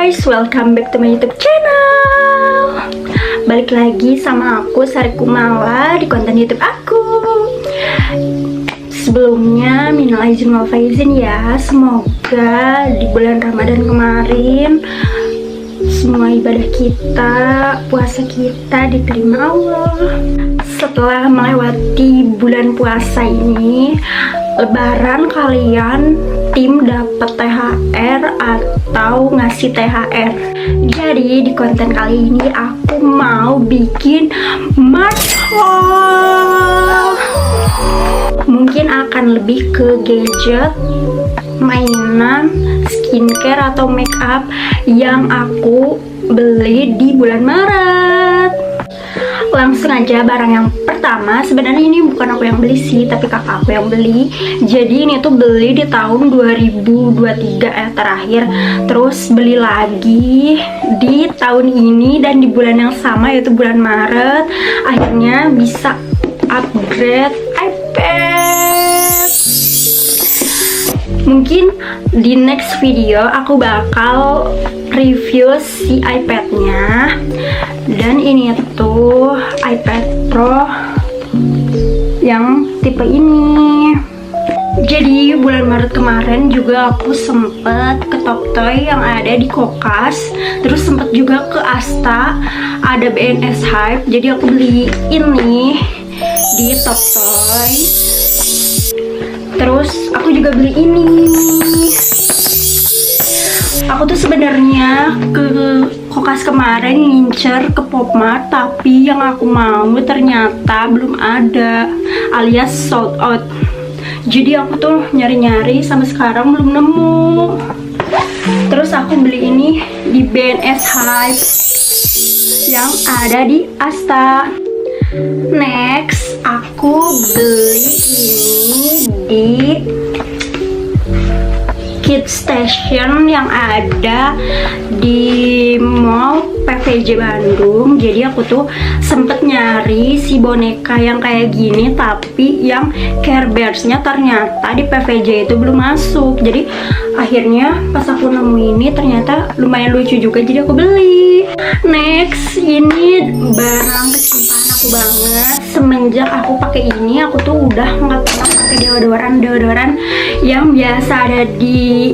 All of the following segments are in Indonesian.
guys, welcome back to my YouTube channel. Balik lagi sama aku Sari Kumala di konten YouTube aku. Sebelumnya minal aizin wal faizin ya. Semoga di bulan Ramadan kemarin semua ibadah kita, puasa kita diterima Allah. Setelah melewati bulan puasa ini, Lebaran kalian tim dapat THR atau ngasih THR. Jadi di konten kali ini aku mau bikin March haul. Mungkin akan lebih ke gadget, mainan, skincare atau make up yang aku beli di bulan Maret. Langsung aja barang yang pertama. Sebenarnya ini bukan aku yang beli sih, tapi kakak aku yang beli. Jadi ini tuh beli di tahun 2023 terakhir. Terus beli lagi di tahun ini dan di bulan yang sama, yaitu bulan Maret. Akhirnya bisa upgrade iPad. Mungkin di next video aku bakal review si iPad-nya. Dan ini tuh iPad Pro yang tipe ini. Jadi bulan Maret kemarin juga aku sempet ke Toktoy yang ada di Kokas. Terus sempet juga ke Asta, ada BNS Hype. Jadi aku beli ini di Toktoy. Terus aku juga beli ini. Aku tuh sebenarnya ke Kokas kemarin ngincer ke Popmart, tapi yang aku mau ternyata belum ada, alias sold out. Jadi aku tuh nyari-nyari sampai sekarang belum nemu. Terus aku beli ini di BNS Hype yang ada di Asta. Next, aku beli ini di Kids Station yang ada di Mall PVJ Bandung. Jadi aku tuh sempet nyari si boneka yang kayak gini, tapi yang Care Bears-nya ternyata di PVJ itu belum masuk. Jadi akhirnya pas aku nemu ini ternyata lumayan lucu juga, jadi aku beli. Next, ini barang kesukaan aku banget. Semenjak aku pakai ini, aku tuh udah nggak pernah pakai deodoran yang biasa ada di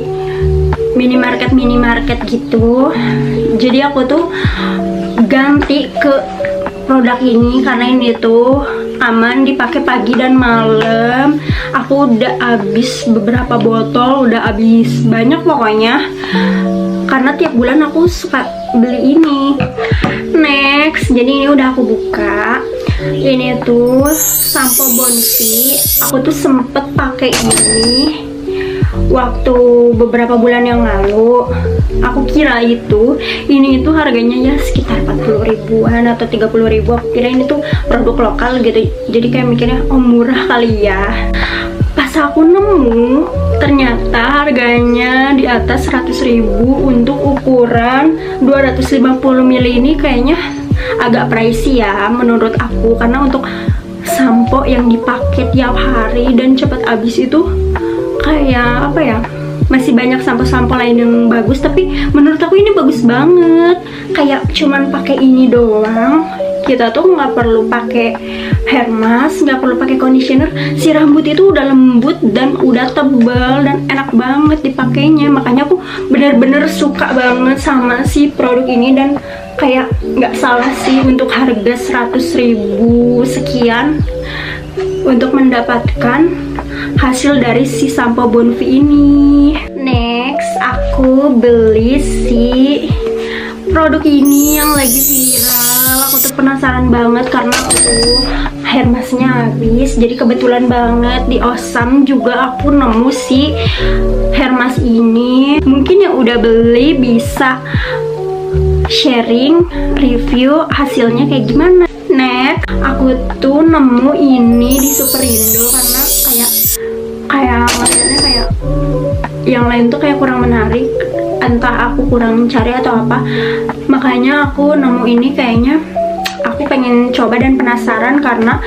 minimarket gitu. Jadi aku tuh ganti ke produk ini karena ini tuh aman dipakai pagi dan malam. Aku udah habis beberapa botol, udah habis banyak pokoknya, karena tiap bulan aku suka beli ini. Next, jadi ini udah aku buka. Ini tuh sampo Bonfi. Aku tuh sempet pakai ini waktu beberapa bulan yang lalu. Aku kira ini itu harganya ya sekitar 40 ribuan atau 30 ribu. Aku kira ini tuh produk lokal gitu. Jadi kayak mikirnya oh murah kali ya. Pas aku nemu ternyata harganya di atas 100 ribu untuk ukuran 250 ml. Ini kayaknya agak pricey ya menurut aku, karena untuk sampo yang dipakai tiap hari dan cepat habis itu kayak apa ya, masih banyak sampo-sampo lain yang bagus, tapi menurut aku ini bagus banget. Kayak cuman pakai ini doang, kita tuh nggak perlu pakai hair mask, nggak perlu pakai conditioner. Si rambut itu udah lembut dan udah tebal dan enak banget dipakainya. Makanya aku bener-bener suka banget sama si produk ini, dan kayak nggak salah sih untuk harga 100 ribu sekian untuk mendapatkan hasil dari si sampo Bonfi ini. Next, aku beli si produk ini yang lagi viral. Aku tuh penasaran banget karena aku hair masknya habis. Jadi kebetulan banget di Osam juga aku nemu si hair mask ini. Mungkin yang udah beli bisa sharing review hasilnya kayak gimana. Next, aku tuh nemu ini di Superindo karena kayak ngeliatnya kayak yang lain tuh kayak kurang menarik, entah aku kurang mencari atau apa. Makanya aku nemu ini, kayaknya aku pengen coba dan penasaran karena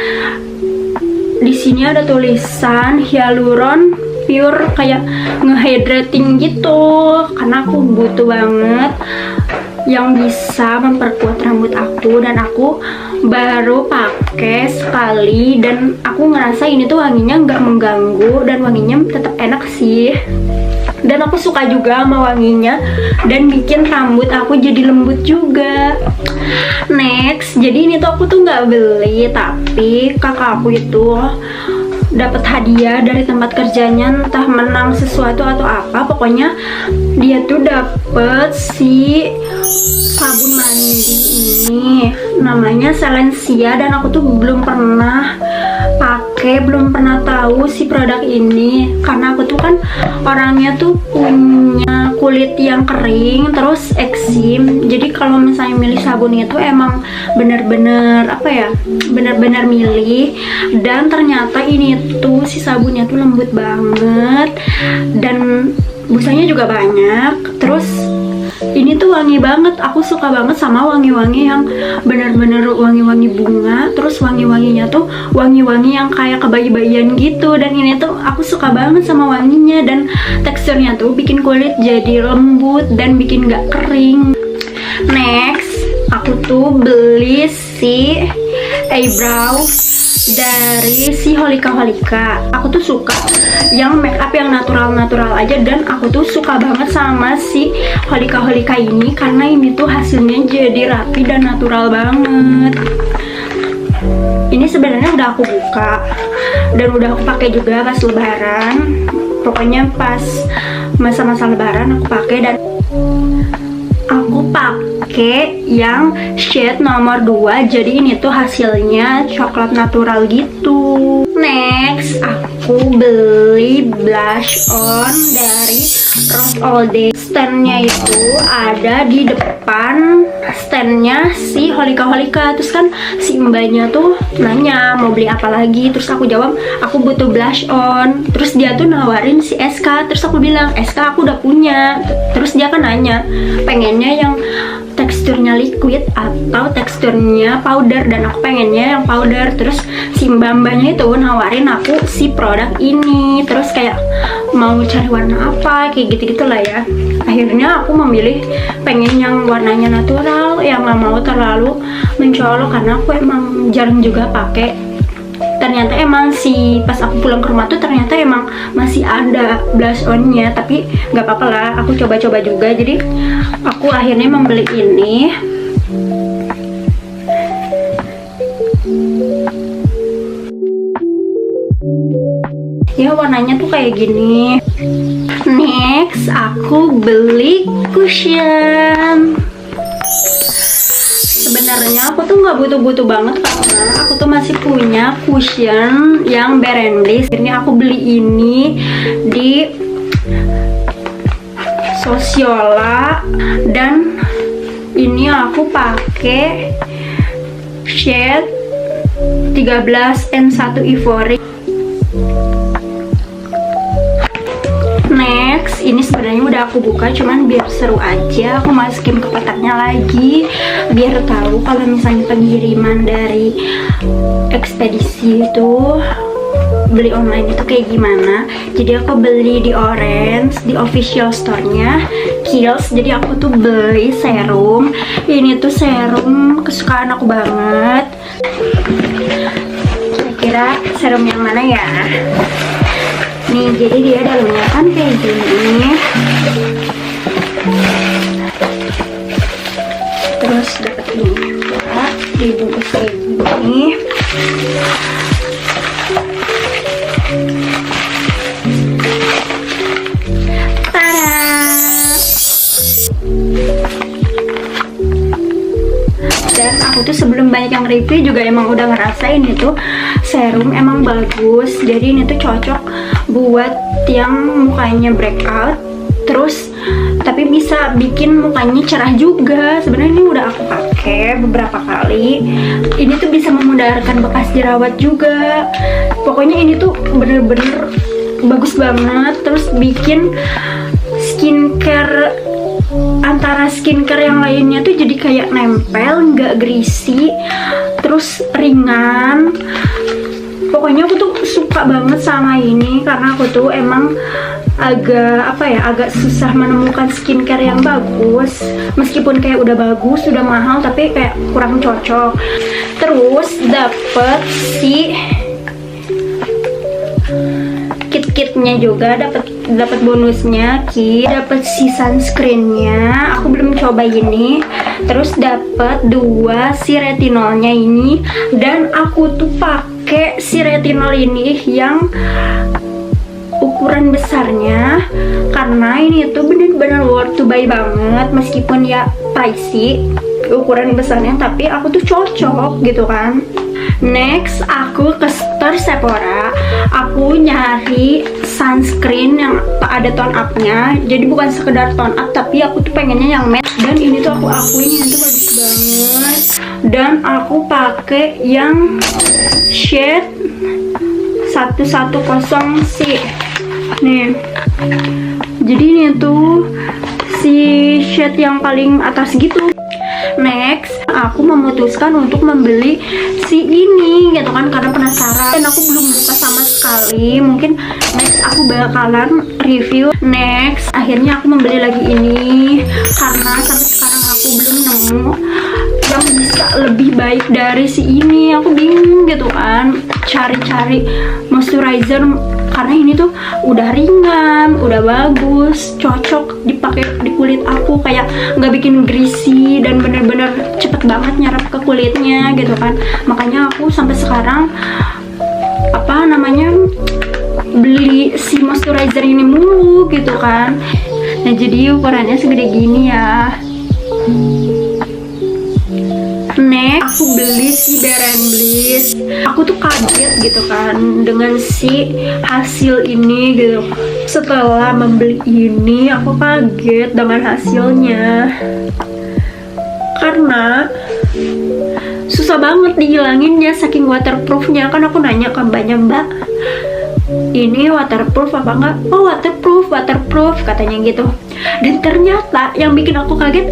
di sini ada tulisan hyaluron pure kayak ngehydrating gitu, karena aku butuh banget yang bisa memperkuat rambut aku. Dan aku baru pakai sekali dan aku ngerasa ini tuh wanginya nggak mengganggu dan wanginya tetap enak sih. Dan aku suka juga sama wanginya dan bikin rambut aku jadi lembut juga. Next, jadi ini tuh aku tuh nggak beli, tapi kakak aku itu dapat hadiah dari tempat kerjanya, entah menang sesuatu atau apa. Pokoknya dia tuh dapet si sabun mandi ini, namanya Silensia, dan aku tuh belum pernah pakai, belum pernah tahu si produk ini, karena aku tuh kan orangnya tuh punya kulit yang kering terus eksim. Jadi kalau misalnya milih sabun itu emang bener-bener apa ya, bener-bener milih. Dan ternyata ini tuh si sabunnya tuh lembut banget dan busanya juga banyak. Terus ini tuh wangi banget, aku suka banget sama wangi-wangi yang bener-bener wangi-wangi bunga. Terus wangi-wanginya tuh wangi-wangi yang kayak kebayi-bayian gitu. Dan ini tuh aku suka banget sama wanginya, dan teksturnya tuh bikin kulit jadi lembut dan bikin gak kering. Next, aku tuh beli si eyebrow dari si Holika Holika. Aku tuh suka yang make up yang natural-natural aja, dan aku tuh suka banget sama si Holika Holika ini karena ini tuh hasilnya jadi rapi dan natural banget. Ini sebenarnya udah aku buka dan udah aku pakai juga pas lebaran. Pokoknya pas masa-masa lebaran aku pakai, dan aku pakai yang shade nomor 2. Jadi ini tuh hasilnya coklat natural gitu. Next, aku beli blush on dari Rose All Day. Standnya itu ada di depan standnya si Holika Holika. Terus kan si mbaknya tuh nanya mau beli apa lagi. Terus aku jawab aku butuh blush on. Terus dia tuh nawarin si SK. Terus aku bilang SK aku udah punya. Terus dia kan nanya pengennya yang teksturnya liquid atau teksturnya powder, dan aku pengennya yang powder. Terus si mbak-mbaknya itu nawarin aku si produk ini. Terus kayak mau cari warna apa, kayak gitu-gitu lah ya. Akhirnya aku memilih pengen yang warnanya natural, yang gak mau terlalu mencolok, karena aku emang jarang juga pakai. Ternyata emang si pas aku pulang ke rumah tuh ternyata emang masih ada blush onnya, tapi nggak apa-apa lah, aku coba-coba juga. Jadi aku akhirnya membeli ini. Ya warnanya tuh kayak gini. Next, aku beli cushion. Sebenarnya aku tuh nggak butuh-butuh banget karena aku tuh masih punya cushion yang Berendis. Ini aku beli ini di Sosiola, dan ini aku pakai shade 13N1 Ivory. Next, ini sebenarnya udah aku buka, cuman biar seru aja aku masukin ke kotaknya lagi, biar tahu kalau misalnya pengiriman dari ekspedisi itu beli online itu kayak gimana. Jadi aku beli di Orange, di official store-nya Kiehl's. Jadi aku tuh beli serum. Ini tuh serum kesukaan aku banget. Kira-kira serum yang mana ya? Nih, jadi dia dalamnya kan kayak gini. Terus dapat ini juga dibungkus kayak gini. Dan aku tuh sebelum banyak yang review juga emang udah ngerasain itu serum emang bagus. Jadi ini tuh cocok buat yang mukanya breakout, terus tapi bisa bikin mukanya cerah juga. Sebenarnya ini udah aku pakai beberapa kali. Ini tuh bisa memudahkan bekas jerawat juga. Pokoknya ini tuh bener-bener bagus banget. Terus bikin skincare, antara skincare yang lainnya tuh jadi kayak nempel, nggak greasy, terus ringan. Pokoknya aku tuh suka banget sama ini karena aku tuh emang agak susah menemukan skincare yang bagus. Meskipun kayak udah bagus, udah mahal, tapi kayak kurang cocok. Terus dapet si kit-kitnya juga, dapat bonusnya kit, dapat si sunscreennya. Aku belum coba ini. Terus dapat 2 si retinolnya ini, dan aku tuh pakai si retinol ini yang ukuran besarnya karena ini tuh bener-bener worth to buy banget, meskipun ya pricey ukuran besarnya, tapi aku tuh cocok gitu kan. Next, aku ke store Sephora. Aku nyari sunscreen yang ada tone up-nya. Jadi bukan sekedar tone up, tapi aku tuh pengennya yang matte. Dan ini tuh aku akuin ini tuh bagus banget. Dan aku pakai yang shade 110C. Nih. Jadi ini tuh si shade yang paling atas gitu. Next, aku memutuskan untuk membeli si ini gitu kan, karena penasaran dan aku belum buka sama sekali. Mungkin next aku bakalan review. Next, akhirnya aku membeli lagi ini karena sampai sekarang aku belum nemu yang bisa lebih baik dari si ini. Aku bingung gitu kan cari-cari moisturizer karena ini tuh udah ringan, udah bagus, cocok dipakai di kulit aku, kayak nggak bikin greasy dan bener-bener cepet banget nyerap ke kulitnya gitu kan. Makanya aku sampai sekarang beli si moisturizer ini mulu gitu kan. Nah, jadi ukurannya segede gini ya. Next, aku beli si Bare & Bliss. Aku tuh kaget gitu kan dengan si hasil ini gitu. Setelah membeli ini, aku kaget dengan hasilnya karena susah banget dihilanginnya saking waterproofnya. Kan aku nanya ke mbaknya, "Mbak, ini waterproof apa enggak?" "Oh, waterproof katanya gitu. Dan ternyata yang bikin aku kaget,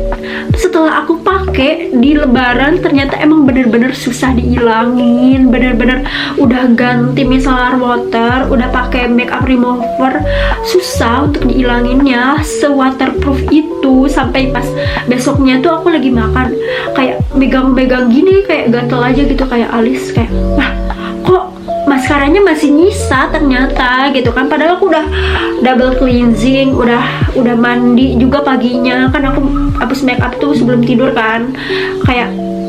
setelah aku pakai di lebaran, ternyata emang bener-bener susah dihilangin. Bener-bener udah ganti micellar water, udah pakai makeup remover, susah untuk dihilanginnya. Se-waterproof itu, sampai pas besoknya tuh aku lagi makan, kayak megang-megang gini, kayak gatel aja gitu, kayak alis, kayak wah, kok maskaranya masih nyisa ternyata gitu kan. Padahal aku udah double cleansing, udah mandi juga paginya kan. Aku habis make up tuh sebelum tidur kan, kayak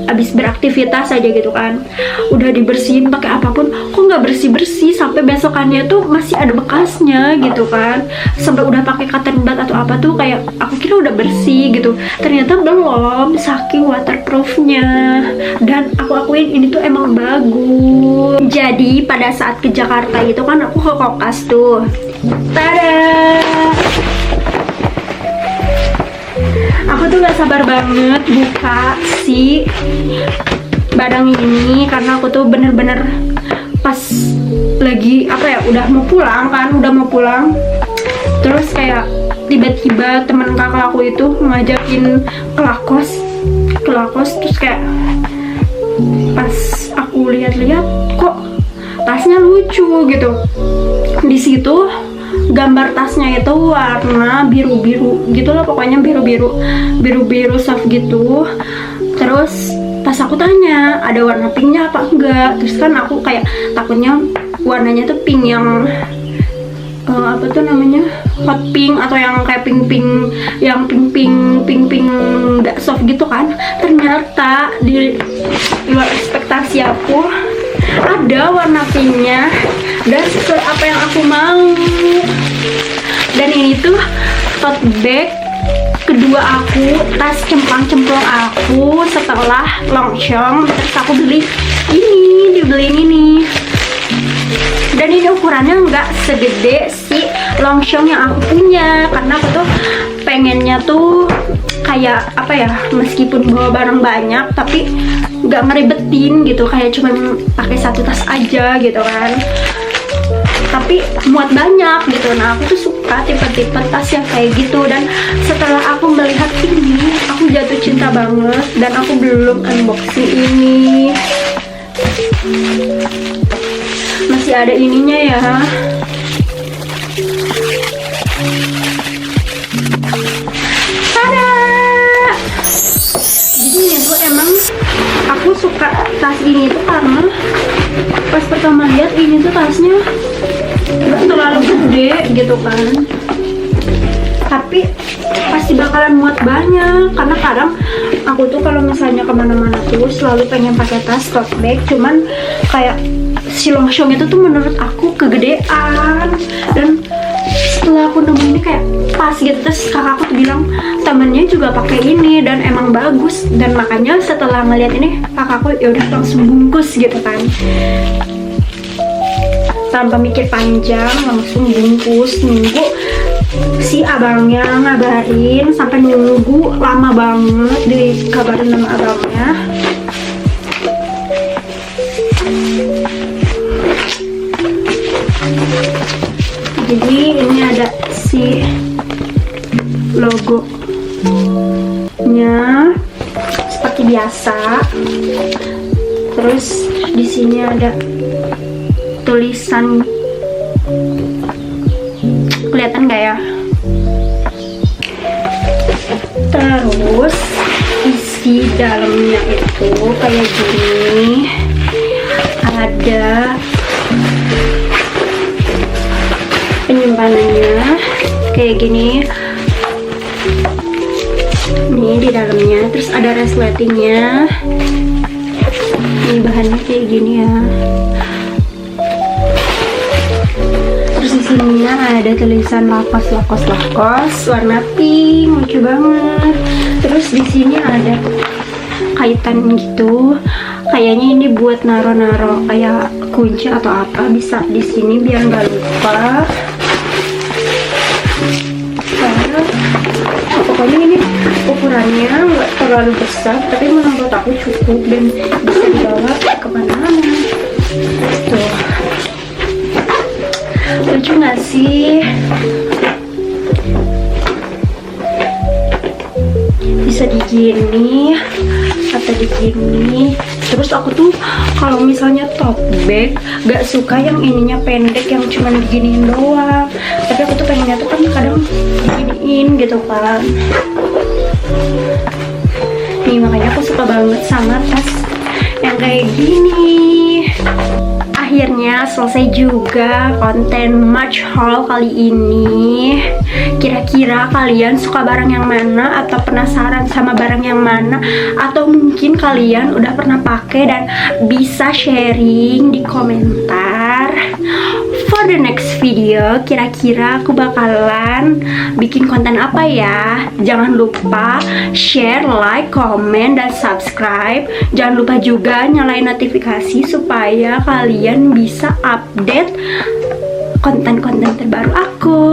habis beraktivitas aja gitu kan, udah dibersihin pakai apapun, kok nggak bersih sampai besokannya tuh masih ada bekasnya gitu kan. Sampai udah pakai cotton bud atau apa tuh, kayak aku kira udah bersih gitu, ternyata belum, saking waterproofnya. Dan aku akuin ini tuh emang bagus. Jadi pada saat ke Jakarta itu kan aku ke Kokas tuh, tada, aku tuh gak sabar banget buka si barang ini karena aku tuh bener-bener pas lagi udah mau pulang, terus kayak tiba-tiba temen kakak aku itu ngajakin ke Lacoste, terus kayak pas aku lihat-lihat kok tasnya lucu gitu. Di situ gambar tasnya itu warna biru-biru gitu loh, pokoknya biru-biru soft gitu. Terus pas aku tanya ada warna pinknya apa enggak, terus kan aku kayak takutnya warnanya tuh pink yang apa tuh namanya, hot pink atau yang kayak pink nggak soft gitu kan. Ternyata di luar ekspektasi aku ada warna pinknya dan sesuai apa yang aku mau. Dan ini tuh tote bag kedua aku, tas cemplang-cemplung aku setelah Longchamp. Terus aku dibeliin ini. Dan ini ukurannya nggak segede si Longchamp yang aku punya, karena aku tuh pengennya tuh kayak meskipun bawa barang banyak tapi nggak ngeribetin gitu, kayak cuma pakai satu tas aja gitu kan, tapi muat banyak gitu. Nah, aku tuh suka tipe-tipe tas yang kayak gitu. Dan setelah aku melihat ini, aku jatuh cinta banget. Dan aku belum unboxing ini, masih ada ininya ya. Tada! Jadi ini tuh emang aku suka tas ini tuh karena pas pertama lihat ini tuh tasnya nggak terlalu gede gitu kan, tapi pasti bakalan muat banyak. Karena kadang aku tuh kalau misalnya kemana-mana tuh selalu pengen pakai tas tote bag, cuman kayak si Longchamp itu tuh menurut aku kegedean. Dan setelah aku nemu ini kayak pas gitu, terus kakakku tuh bilang temennya juga pakai ini dan emang bagus. Dan makanya setelah ngeliat ini kakakku ya udah langsung bungkus gitu kan, tanpa mikir panjang langsung bungkus. Nunggu si abangnya ngabarin, sampai nunggu lama banget dikabarin sama abangnya. Jadi ini ada si logonya seperti biasa. Terus di sini ada tulisan, kelihatan nggak ya? Terus isi dalamnya itu kayak gini, ada penyimpanannya kayak gini nih di dalamnya. Terus ada resletingnya, ini bahannya kayak gini ya. Terus di sini ada tulisan lakos warna pink, lucu banget. Terus di sini ada kaitan gitu, kayaknya ini buat naro-naro kayak kunci atau apa, bisa di sini biar nggak lupa. Pokoknya ini ukurannya nggak terlalu besar, tapi menurut aku cukup dan bisa dibawa kemana-mana. Tuh, lucu nggak sih? Bisa digini atau digini. Terus aku tuh kalau misalnya tote bag gak suka yang ininya pendek, yang cuma diginiin doang. Tapi aku tuh pengennya tuh kan kadang diginiin gitu kan. Nih makanya aku suka banget sama tas yang kayak gini. Akhirnya selesai juga konten March haul kali ini. Kira-kira kalian suka barang yang mana, atau penasaran sama barang yang mana, atau mungkin kalian udah pernah pakai dan bisa sharing di komentar. For the next video, kira-kira aku bakalan bikin konten apa ya? Jangan lupa share, like, komen, dan subscribe. Jangan lupa juga nyalain notifikasi supaya kalian bisa update konten-konten terbaru aku.